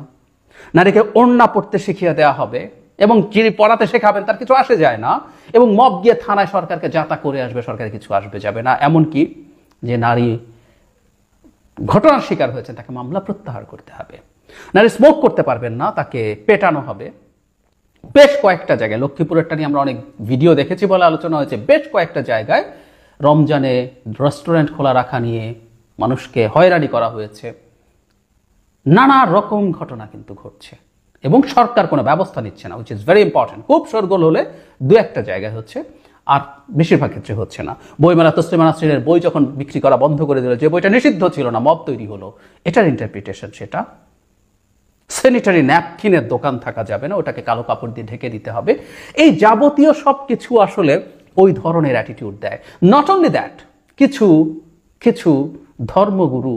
নারীকে ওড়না পড়তে শিখিয়ে দেওয়া হবে, এবং যিনি পড়াতে শেখাবেন তার কিছু আসে যায় না, এবং মব গিয়ে থানায় সরকারকে যাতা করে আসবে, সরকারের কিছু আসবে যাবে না। এমনকি যে নারী ঘটনার শিকার হয়েছে তাকে মামলা প্রত্যাহার করতে হবে, নারী স্মোক করতে পারবেন না, তাকে পেটানো হবে। বেশ কয়েকটা জায়গায়, লক্ষ্মীপুরেরটা নিয়ে আমরা অনেক ভিডিও দেখেছি বলে আলোচনা হয়েছে, বেশ কয়েকটা জায়গায় রমজানে রেস্টুরেন্ট খোলা রাখা নিয়ে মানুষকে হয়রানি করা হয়েছে। নানা রকম ঘটনা কিন্তু ঘটছে এবং সরকার কোনো ব্যবস্থা নিচ্ছে না, উইচ ইজ ভেরি ইম্পর্টেন্ট। খুব শোরগোল হলে দু একটা জায়গায় হচ্ছে, আর বেশিরভাগ ক্ষেত্রে হচ্ছে না। বইমেলা তসলিমা নাসরিনের বই যখন বিক্রি করা বন্ধ করে দিল, যে বইটা নিষিদ্ধ ছিল না, মব তৈরি হলো, এটার ইন্টারপ্রিটেশন সেটা। স্যানিটারি ন্যাপকিনের দোকান থাকা যাবে না, ওটাকে কালো কাপড় দিয়ে ঢেকে দিতে হবে। এই যাবতীয় সব কিছু আসলে ওই ধরনের অ্যাটিটিউড দেয়। নট অনলি দ্যাট, কিছু কিছু ধর্মগুরু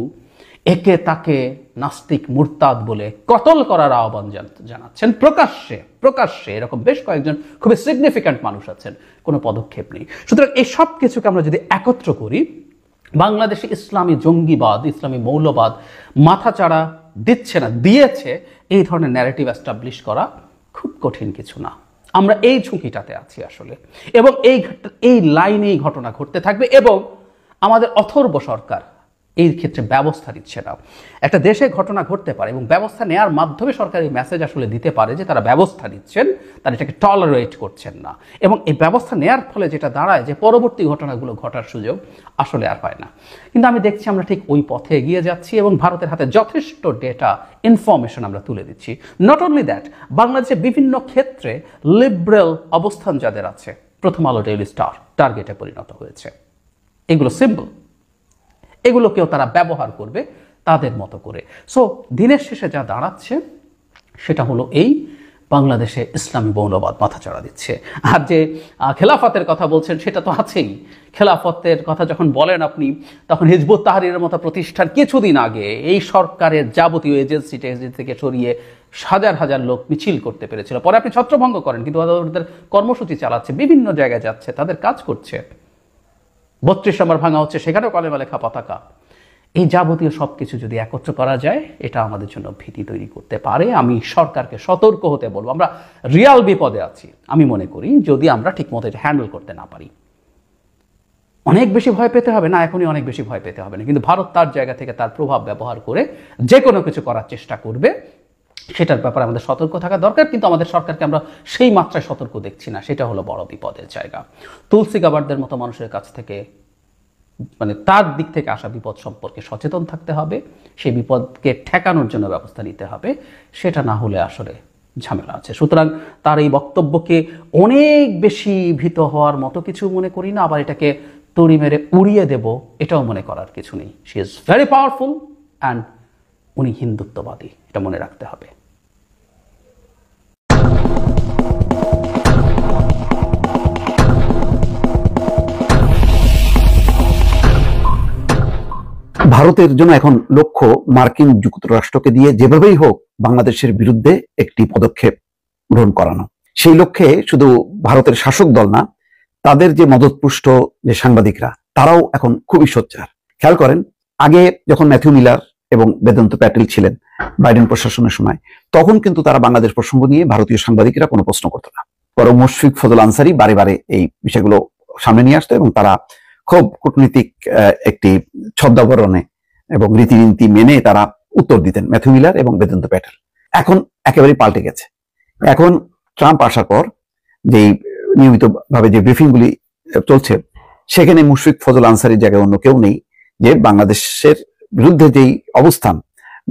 একে তাকে নাস্তিক মুরতাদ বলে কতল করার আহ্বান জানাচ্ছেন প্রকাশ্যে প্রকাশ্যে। এরকম বেশ কয়েকজন খুবই সিগনিফিক্যান্ট মানুষ আছেন, কোনো পদক্ষেপ নেই। সুতরাং এই সব কিছুকে আমরা যদি একত্র করি, বাংলাদেশে ইসলামী জঙ্গিবাদ, ইসলামী মৌলবাদ মাথাচাড়া দিচ্ছে না, দিয়েছে। এই ধরনের ন্যারেটিভ এস্টাবলিশ করা খুব কঠিন কিছু না। আমরা এই ঝুঁকিটাতে আছি আসলে, এবং এই লাইনেই ঘটনা ঘটতে থাকবে, এবং আমাদের অথর্ব সরকার এই ক্ষেত্রে ব্যবস্থা নিচ্ছে না। একটা দেশে ঘটনা ঘটতে পারে এবং ব্যবস্থা নেওয়ার মাধ্যমে সরকার এই মেসেজ আসলে দিতে পারে যে তারা ব্যবস্থা নিচ্ছেন, তারা এটাকে টলারেট করছেন না, এবং এই ব্যবস্থা নেওয়ার ফলে যেটা দাঁড়ায় যে পরবর্তী ঘটনাগুলো ঘটার সুযোগ আসলে আর হয় না। কিন্তু আমি দেখছি আমরা ঠিক ওই পথে এগিয়ে যাচ্ছি, এবং ভারতের হাতে যথেষ্ট ডেটা ইনফরমেশন আমরা তুলে দিচ্ছি। নট অনলি দ্যাট, বাংলাদেশে বিভিন্ন ক্ষেত্রে লিবারেল অবস্থান যাদের আছে, প্রথম আলো, ডেইলি স্টার টার্গেটে পরিণত হয়েছে। এগুলো সিম্বল, এগুলোকেও তারা ব্যবহার করবে তাদের মতো করে। সো দিনের শেষে যা দাঁড়াচ্ছে সেটা হলো এই, বাংলাদেশে ইসলামী মৌলবাদ মাথাচাড়া দিচ্ছে। আর যে খেলাফতের কথা বলছেন সেটা তো আছেই। খেলাফতের কথা যখন বলেন আপনি, তখন হিজবুত তাহরীরের মতো প্রতিষ্ঠান কিছুদিন আগে এই সরকারের যাবতীয় এজেন্সি থেকে সরিয়ে হাজার হাজার লোক মিছিল করতে পেরেছিল। পরে আপনি ছত্রভঙ্গ করেন, কিন্তু ওদের কর্মসূচি চালাচ্ছে, বিভিন্ন জায়গায় যাচ্ছে, তাদের কাজ করছে। 32 নম্বর ভাঙা হচ্ছে, সেখানেও কলেমা লেখা পতাকা। এই যাবতীয় সব কিছু যদি একত্র করা যায়, এটা আমাদের জন্য ভীতি তৈরি করতে পারে। আমি সরকারকে সতর্ক হতে বলবো, আমরা রিয়াল বিপদে আছি আমি মনে করি, যদি আমরা ঠিকমতো এটা হ্যান্ডেল করতে না পারি। অনেক বেশি ভয় পেতে হবে না, এখনই অনেক বেশি ভয় পেতে হবে না, কিন্তু ভারত তার জায়গা থেকে তার প্রভাব ব্যবহার করে যে কোনো কিছু করার চেষ্টা করবে, সেটার ব্যাপারে আমাদের সতর্ক থাকা দরকার। কিন্তু আমাদের সরকারকে আমরা সেই মাত্রায় সতর্ক দেখছি না, সেটা হলো বড় বিপদের জায়গা। তুলসী গাবারদের মতো মানুষের কাছ থেকে, মানে তার দিক থেকে আসা বিপদ সম্পর্কে সচেতন থাকতে হবে, সেই বিপদকে ঠেকানোর জন্য ব্যবস্থা নিতে হবে। সেটা না হলে আসলে ঝামেলা আছে। সুতরাং তার এই বক্তব্যকে অনেক বেশি ভীত হওয়ার মতো কিছু মনে করি না, আবার এটাকে তড়ি মেরে উড়িয়ে দেব এটাও মনে করার কিছু নেই। She is very powerful and উনি হিন্দুত্ববাদী, এটা মনে রাখতে হবে। ভারতের জন্য এখন লক্ষ্য মার্কিন যুক্তরাষ্ট্রকে দিয়ে যেভাবেই হোক বাংলাদেশের বিরুদ্ধে একটি পদক্ষেপ গ্রহণ করানো। সেই লক্ষ্যে শুধু ভারতের শাসক দল না, তাদের যে মদতপুষ্ট যে সাংবাদিকরা, তারাও এখন খুবই সোচ্চার। খেয়াল করেন, আগে যখন ম্যাথিউ মিলার এবং বেদান্ত প্যাটেল ছিলেন বাইডেন প্রশাসনের সময়, তখন কিন্তু তারা বাংলাদেশ প্রসঙ্গ নিয়ে ভারতীয় সাংবাদিকরা কোনো প্রশ্ন করতো না, বরং মুশফিক ফজল আনসারি বারে বারে এই বিষয়গুলো সামনে নিয়ে আসতো, এবং তারা খুব কূটনীতিক একটি ছদ্মাবরণে এবং রীতিনীতি মেনে তারা উত্তর দিতেন, ম্যাথিউ মিলার এবং বেদান্ত প্যাটেল। এখন একেবারেই পাল্টে গেছে। এখন ট্রাম্প আসার পর যেই নিয়মিতভাবে যে ব্রিফিংগুলি চলছে, সেখানে মুশফিক ফজল আনসারির জায়গায় অন্য কেউ নেই যে বাংলাদেশের বিরুদ্ধে যেই অবস্থান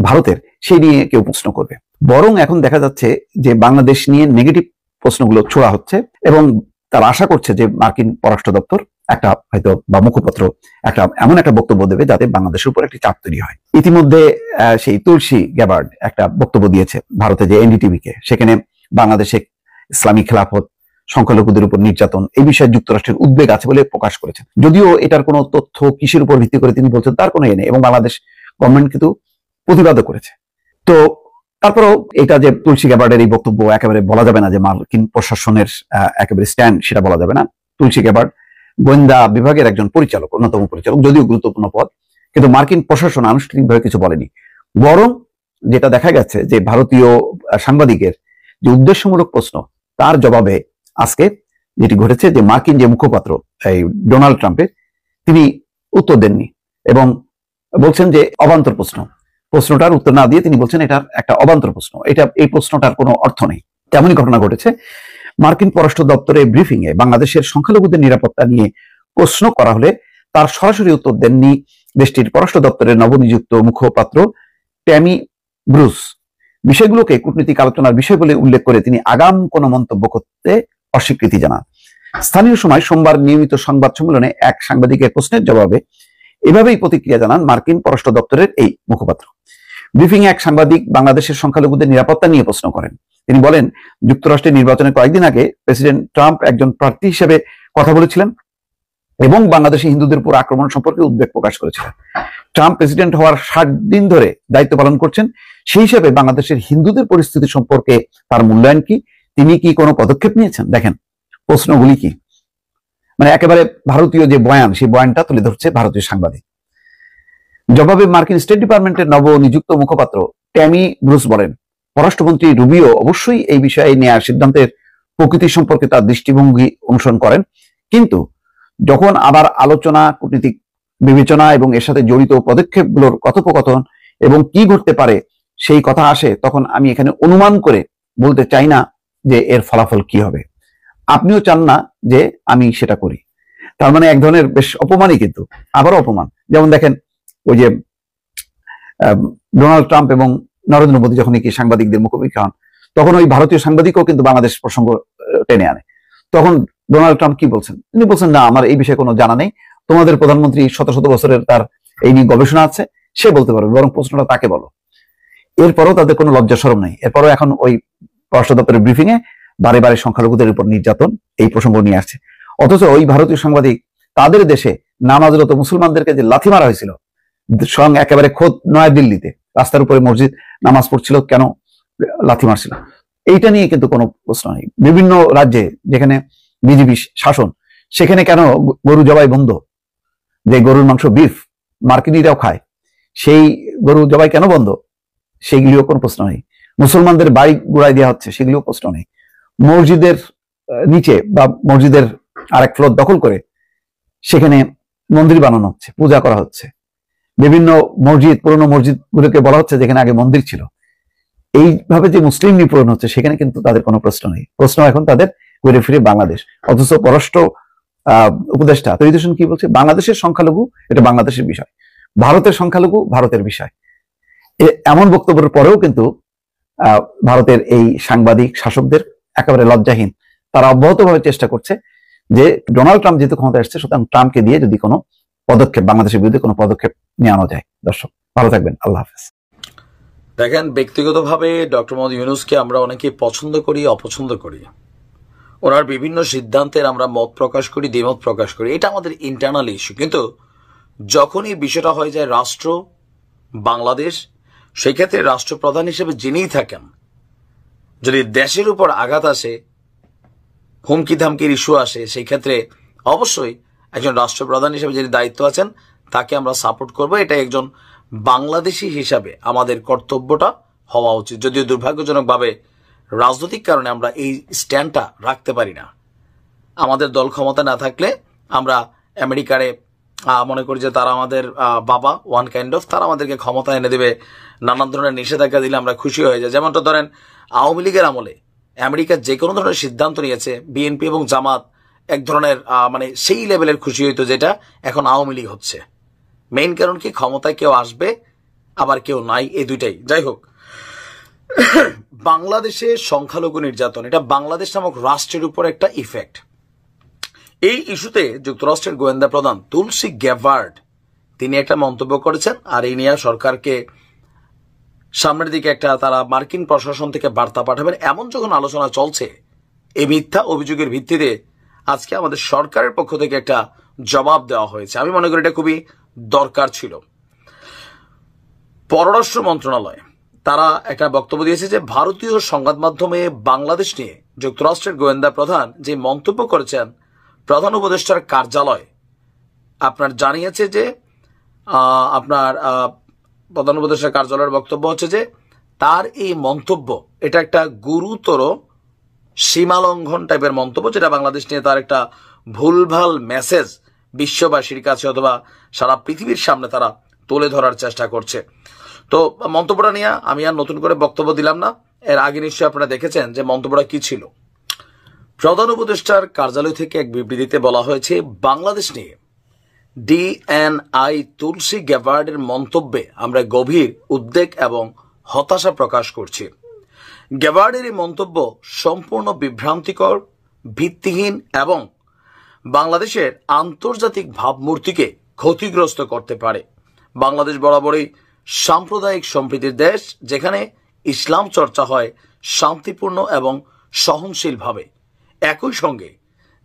ভারতের, সেই নিয়ে কেউ প্রশ্ন করবে। বরং এখন দেখা যাচ্ছে যে বাংলাদেশ নিয়ে নেগেটিভ প্রশ্নগুলো ছোড়া হচ্ছে, এবং তারা আশা করছে যে মার্কিন পররাষ্ট্র দপ্তর একটা হয়তো বা মুখপত্র এমন একটা বক্তব্য দেবে যাতে বাংলাদেশের উপর একটি চাপ তৈরি হয়। ইতিমধ্যে সেই তুলসী গ্যাবার্ড একটা বক্তব্য দিয়েছে ভারতে, যে এনডিটিভি কে, সেখানে বাংলাদেশে ইসলামী খেলাফত, সংখ্যালঘুদের উপর নির্যাতন, এই বিষয়ে যুক্তরাষ্ট্রের উদ্বেগ আছে বলে প্রকাশ করেছেন। যদিও এটার কোনো তথ্য কিসের উপর ভিত্তি করে তিনি বলছেন তার কোনো নেই, এবং বাংলাদেশ গভর্নমেন্ট কিন্তু প্রতিবাদও করেছে। তো তারপরেও এটা যে তুলসী গ্যাবার্ডের এই বক্তব্য একেবারে বলা যাবে না যে মার্কিন প্রশাসনের একেবারে স্ট্যান্ড, সেটা বলা যাবে না। তুলসী গ্যাবার্ড গোয়েন্দা বিভাগের একজন পরিচালক, অন্যতম পরিচালক, যদিও গুরুত্বপূর্ণ পদ, কিন্তু মার্কিন প্রশাসন আনুষ্ঠানিকভাবে কিছু বলেনি। বরং যেটা দেখা গেছে যে ভারতীয় সাংবাদিকের যে উদ্দেশ্যমূলক প্রশ্ন, তার জবাবে আজকে যেটি ঘটেছে যে মার্কিন যে মুখপাত্র এই ডোনাল্ড ট্রাম্পের, তিনি উত্তর দেননি এবং বলছেন যে অবান্তর প্রশ্নটার উত্তর না দিয়ে তিনি বলছেন এটার একটা অবান্তর প্রশ্ন, এই প্রশ্নটার কোনো অর্থ নেই। তেমনই ঘটনা ঘটেছে মার্কিন পররাষ্ট্র দপ্তরের ব্রিফিং এ বাংলাদেশের সংখ্যালঘুদের নিরাপত্তা নিয়ে প্রশ্ন করা হলে তার সরাসরি উত্তর দেননি দেশটির পররাষ্ট্র দপ্তরের নবনিযুক্ত মুখপাত্র ট্যামি ব্রুস। বিষয়গুলোকে কূটনৈতিক আলোচনার বিষয় বলে উল্লেখ করে তিনি আগাম কোনো মন্তব্য করতে অস্বীকৃতি জানান। স্থানীয় সময় সোমবার নিয়মিত সংবাদ সম্মেলনে এক সাংবাদিকের প্রশ্নের জবাবে এভাবেই প্রতিক্রিয়া জানান মার্কিন পররাষ্ট্র দপ্তরের এই মুখপাত্র। ব্রিফিং এ এক সাংবাদিক বাংলাদেশের সংখ্যালঘুদের নিরাপত্তা নিয়ে প্রশ্ন করেন। তিনি বলেন, যুক্তরাষ্ট্রের নির্বাচনের কয়েকদিন আগে প্রেসিডেন্ট ট্রাম্প একজন প্রার্থী হিসেবে কথা বলেছিলেন এবং বাংলাদেশি হিন্দুদের উপর আক্রমণ সম্পর্কে উদ্বেগ প্রকাশ করেছিলেন। ট্রাম্প প্রেসিডেন্ট হওয়ার 60 দিন ধরে দায়িত্ব পালন করছেন, সেই হিসেবে বাংলাদেশের হিন্দুদের পরিস্থিতি সম্পর্কে তার মূল্যায়ন কি, তিনি কি কোনো পদক্ষেপ নিয়েছেন? দেখেন প্রশ্নগুলি কি, মানে একেবারে ভারতীয় যে বয়ান, সেই বয়ানটা তুলে ধরছে ভারতীয় সাংবাদিক। জবাবে মার্কিন স্টেট ডিপার্টমেন্টের নবনিযুক্ত মুখপাত্র ট্যামি ব্রুস বলেন, পররাষ্ট্রমন্ত্রী রুবিও অবশ্যই এই বিষয়ে নেওয়ার সিদ্ধান্তের প্রকৃতি সম্পর্কে তার দৃষ্টিভঙ্গি অনুসরণ করেন, কিন্তু যখন আবার আলোচনা, কূটনীতিক বিবেচনা এবং এর সাথে জড়িত পদক্ষেপগুলোর কথোপকথন এবং কি ঘটতে পারে সেই কথা আসে, তখন আমি এখানে অনুমান করে বলতে চাই না যে এর ফলাফল কি হবে। আপনিও চান না যে আমি সেটা করি। তার মানে এক ধরনের বেশ অপমানই, কিন্তু আবারও অপমান। যেমন দেখেন ওই যে ডোনাল্ড ট্রাম্প এবং নরেন্দ্র মোদী যখন কি সাংবাদিকদের মুখোমুখি হন, তখন ওই ভারতীয় সাংবাদিকও কিন্তু বাংলাদেশ প্রসঙ্গ টেনে আনে। তখন ডোনাল্ড ট্রাম্প কি বলছেন? তিনি বলছেন, না আমার এই বিষয়ে কোনো জানা নেই, তোমাদের প্রধানমন্ত্রী শত শত বছরের তার এই নিয়ে গবেষণা আছে, সে বলতে পারবে, বরং প্রশ্নটা তাকে বলো। এরপরও তাদের কোনো লজ্জা শরম নেই। এরপরও এখন ওই পররাষ্ট্র দপ্তরের ব্রিফিং এ বারে বারে সংখ্যালঘুদের উপর নির্যাতন এই প্রসঙ্গ নিয়ে আসছে। অথচ ওই ভারতীয় সাংবাদিক তাদের দেশে নামাজরত মুসলমানদেরকে যে লাথি মারা হয়েছিল, স্বয়ং একেবারে খোদ নয়াদিল্লিতে রাস্তার উপরে মসজিদ নামাজ পড়ছিল, কেন লাথি মারছিল, এইটা নিয়ে কিন্তু কোনো প্রশ্ন নেই। বিভিন্ন রাজ্যে যেখানে বিজেপি শাসন, সেখানে কেন গরু জবাই বন্ধ, যে গরুর মাংস বিফ মার্কিনিরাও খায়, সেই গরু জবাই কেন বন্ধ, সেগুলিও কোনো প্রশ্ন নেই। মুসলমানদের বাড়ি গুড়াই দেওয়া হচ্ছে, সেগুলিও প্রশ্ন নেই। মসজিদের নিচে বা মসজিদের আরেক ফ্লোর দখল করে সেখানে মন্দির বানানো হচ্ছে, পূজা করা হচ্ছে। বিভিন্ন মসজিদ, পুরনো মসজিদ গুলোকে বলা হচ্ছে যেখানে আগে মন্দির ছিল। এইভাবে যে মুসলিম নিপীড়ন হচ্ছে, সেখানে কিন্তু তাদের কোনো প্রশ্ন নেই। প্রশ্ন এখন তাদের ঘুরে ফিরে বাংলাদেশ। অথচ পররাষ্ট্র উপদেষ্টা তৌহিদ হোসেন কি বলছে? বাংলাদেশের সংখ্যালঘু এটা বাংলাদেশের বিষয়, ভারতের সংখ্যালঘু ভারতের বিষয়। এমন বক্তব্যের পরেও কিন্তু ভারতের এই সাংবাদিক শাসকদের একেবারে লজ্জাহীন, তারা অব্যাহতভাবে চেষ্টা করছে যে ডোনাল্ড ট্রাম্প যেহেতু ক্ষমতা আসছে, সুতরাং ট্রাম্পকে দিয়ে যদি কোনো পদক্ষেপ, বাংলাদেশের বিরুদ্ধে কোনো পদক্ষেপ নেওয়া যায়। দর্শক ভালো থাকবেন, আল্লাহ হাফেজ। দেখেন, ব্যক্তিগতভাবে ডক্টর মোহাম্মদ ইউনূসকে আমরা অনেকে পছন্দ করি, অপছন্দ করি। ওনার বিভিন্ন সিদ্ধান্তের আমরা মত প্রকাশ করি, দ্বিমত প্রকাশ করি, এটা আমাদের ইন্টারনাল ইস্যু। কিন্তু যখন এই বিষয়টা হয়ে যায় রাষ্ট্র বাংলাদেশ, সেই ক্ষেত্রে রাষ্ট্রপ্রধান হিসেবে যিনিই থাকেন, যদি দেশের উপর আঘাত আসে, হুমকি ধামকির ইস্যু আসে, সেই ক্ষেত্রে অবশ্যই একজন রাষ্ট্রপ্রধান হিসেবে যিনি দায়িত্ব আছেন তাকে আমরা সাপোর্ট করব। এটা একজন বাংলাদেশি হিসাবে আমাদের কর্তব্যটা হওয়া উচিত। যদিও দুর্ভাগ্যজনকভাবে রাজনৈতিক কারণে আমরা এই স্ট্যান্ডটা রাখতে পারি না। আমাদের দল ক্ষমতা না থাকলে আমরা আমেরিকারে মনে করি যে তারা আমাদের বাবা, ওয়ান কাইন্ড অফ, তারা আমাদেরকে ক্ষমতা এনে দেবে, নানান ধরনের নিষেধাজ্ঞা দিলে আমরা খুশি হয়ে যাই। যেমনটা ধরেন আওয়ামী লীগের আমলে আমেরিকা যে কোনো ধরনের সিদ্ধান্ত নিয়েছে, বিএনপি এবং জামাত এক ধরনের মানে সেই লেভেলের খুশি হইতো, যেটা এখন আওয়ামী লীগ হচ্ছে। মেইন কারণ কি? ক্ষমতায় কেউ আসবে, আবার কেউ নাই, এই দুইটাই। যাই হোক, বাংলাদেশে সংখ্যালঘু নির্যাতন, এটা বাংলাদেশ নামক রাষ্ট্রের উপর একটা ইফেক্ট। এই ইস্যুতে যুক্তরাষ্ট্রের গোয়েন্দা প্রধান তুলসী গ্যাবার্ড তিনি একটা মন্তব্য করেছেন, আর এই নিয়ে সরকারকে সামনের দিকে একটা তারা মার্কিন প্রশাসন থেকে বার্তা পাঠাবেন এমন যখন আলোচনা চলছে, এই মিথ্যা অভিযোগের ভিত্তিতে আজকে আমাদের সরকারের পক্ষ থেকে একটা জবাব দেওয়া হয়েছে। আমি মনে করি এটা খুবই দরকার ছিল। পররাষ্ট্র মন্ত্রণালয় তারা একটা বক্তব্য দিয়েছে যে ভারতীয় সংবাদ মাধ্যমে বাংলাদেশ নিয়ে যুক্তরাষ্ট্রের গোয়েন্দা প্রধান যে মন্তব্য করেছেন, প্রধান উপদেষ্টার কার্যালয় আপনার জানিয়েছে যে আপনার প্রধান উপদেষ্টার কার্যালয়ের বক্তব্য হচ্ছে যে তার এই মন্তব্য এটা একটা গুরুতর সীমালঙ্ঘন টাইপের মন্তব্য, যেটা বাংলাদেশ নিয়ে তার একটা ভুলভাল মেসেজ বিশ্ববাসীর কাছে অথবা সারা পৃথিবীর সামনে তারা তুলে ধরার চেষ্টা করছে। তো মন্তব্যটা নিয়ে আমি আর নতুন করে বক্তব্য দিলাম না। এর আগে নিশ্চয়ই আপনারা দেখেছেন যে মন্তব্যটা কি ছিল। প্রধান উপদেষ্টার কার্যালয় থেকে এক বিবৃতিতে বলা হয়েছে, বাংলাদেশ নিয়ে ডিএনআই তুলসী গ্যাবার্ডের মন্তব্যে আমরা গভীর উদ্বেগ এবং হতাশা প্রকাশ করছি। গ্যাবার্ডের এই মন্তব্য সম্পূর্ণ বিভ্রান্তিকর, ভিত্তিহীন এবং বাংলাদেশের আন্তর্জাতিক ভাবমূর্তিকে ক্ষতিগ্রস্ত করতে পারে। বাংলাদেশ বরাবরই সাম্প্রদায়িক সম্প্রীতির দেশ, যেখানে ইসলাম চর্চা হয় শান্তিপূর্ণ এবং সহনশীলভাবে। একই সঙ্গে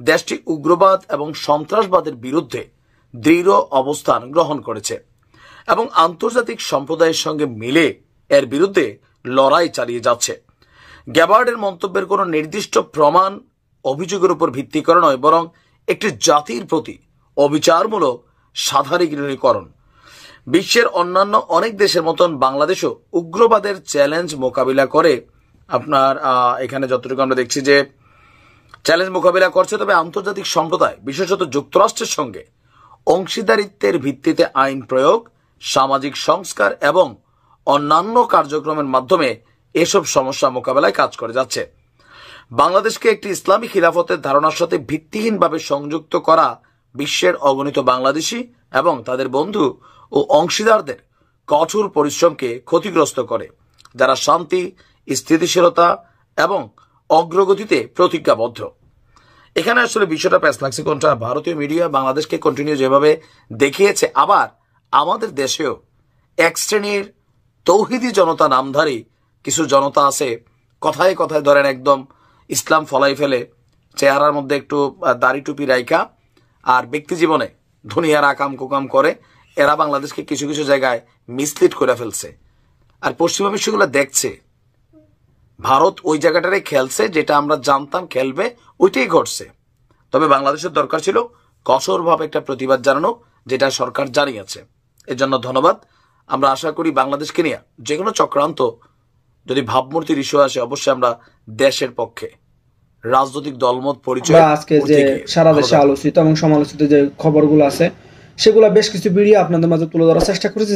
দেশটি উগ্রবাদ এবং সন্ত্রাসবাদের বিরুদ্ধে দৃঢ় অবস্থান গ্রহণ করেছে এবং আন্তর্জাতিক সম্প্রদায়ের সঙ্গে মিলে এর বিরুদ্ধে লড়াই চালিয়ে যাচ্ছে। গ্যাবার্ডের মন্তব্যের কোনো নির্দিষ্ট প্রমাণ অভিযোগের উপর ভিত্তি করে নয়, বরং একটি জাতির প্রতি অবিচারমূলক সাধারণীকরণ। বিশ্বের অন্যান্য অনেক দেশের মতন বাংলাদেশও উগ্রবাদের চ্যালেঞ্জ মোকাবিলা করে আপনার এখানে যতটুকু আমরা দেখছি যে চ্যালেঞ্জ মোকাবিলা করছে, তবে আন্তর্জাতিক সম্প্রদায় বিশেষত যুক্তরাষ্ট্রের সঙ্গে অংশীদারিত্বের ভিত্তিতে আইন প্রয়োগ, সামাজিক সংস্কার এবং অন্যান্য কার্যক্রমের মাধ্যমে এসব সমস্যা মোকাবেলায় কাজ করে যাচ্ছে। বাংলাদেশকে একটি ইসলামী খিলাফতের ধারণার সাথে ভিত্তিহীনভাবে সংযুক্ত করা বিশ্বের অগণিত বাংলাদেশি এবং তাদের বন্ধু ও অংশীদারদের কঠোর পরিশ্রমকে ক্ষতিগ্রস্ত করে, যারা শান্তি, স্থিতিশীলতা এবং অগ্রগতিতে প্রতিজ্ঞাবদ্ধ। এখানে আসলে বিষয়টা প্যাস লাগছে কোনটা, ভারতীয় মিডিয়া বাংলাদেশকে কন্টিনিউ যেভাবে দেখিয়েছে, আবার আমাদের দেশেও এক শ্রেণীর তৌহিদি জনতা নামধারী কিছু জনতা আছে, কথায় কথায় ধরেন একদম ইসলাম ফলাই ফেলে, চেহারার মধ্যে একটু দাড়ি টুপি রাইখা আর ব্যক্তি জীবনে দুনিয়ার আকাম কুকাম করে। এরা বাংলাদেশকে কিছু কিছু জায়গায় মিসলিড করে ফেলছে, আর পশ্চিমা বিশ্বগুলো দেখছে ভারত ওই জায়গাটারে খেলছে, যেটা আমরা জানতাম খেলবে ওইটাই ঘটছে। তবে বাংলাদেশের দরকার ছিল কঠোরভাবে একটা প্রতিবাদ জানানো, যেটা সরকার জানিয়েছে। এর জন্য ধন্যবাদ। আমরা আশা করি বাংলাদেশকে নিয়ে যে কোনো চক্রান্ত যদি ভাবমূর্তির ইস্যু আসে, অবশ্যই আমরা দেশের পক্ষে। রাজনৈতিক দলমত পরিচয় আজকে যে সারা দেশে আলোচিত এবং সমালোচিত যে খবরগুলো আছে, সেগুলো বেশ কিছু ভিডিও আপনাদের মাঝে তুলে ধরার চেষ্টা করেছি,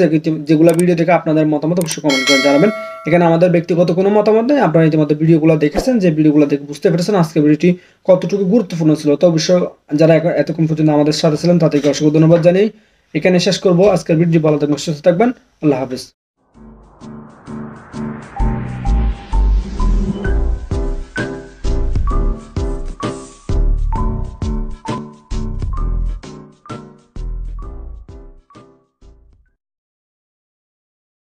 যেগুলো ভিডিও থেকে আপনাদের মতামত অবশ্যই কমেন্ট করে জানাবেন। এখানে আমাদের ব্যক্তিগত কোনো মতামত নেই। আপনারা ইতিমধ্যে ভিডিওগুলো দেখেছেন, যে ভিডিওগুলো দেখে বুঝতে পেরেছেন আজকে ভিডিওটি কতটুকু গুরুত্বপূর্ণ ছিল। তো অবশ্যই যারা এতক্ষণ পর্যন্ত আমাদের সাথে ছিলেন তাদেরকে অসংখ্য ধন্যবাদ জানিয়ে এখানে শেষ করবো আজকের ভিডিও। ভালো থাকবেন, সুস্থ থাকবেন, আল্লাহ হাফেজ।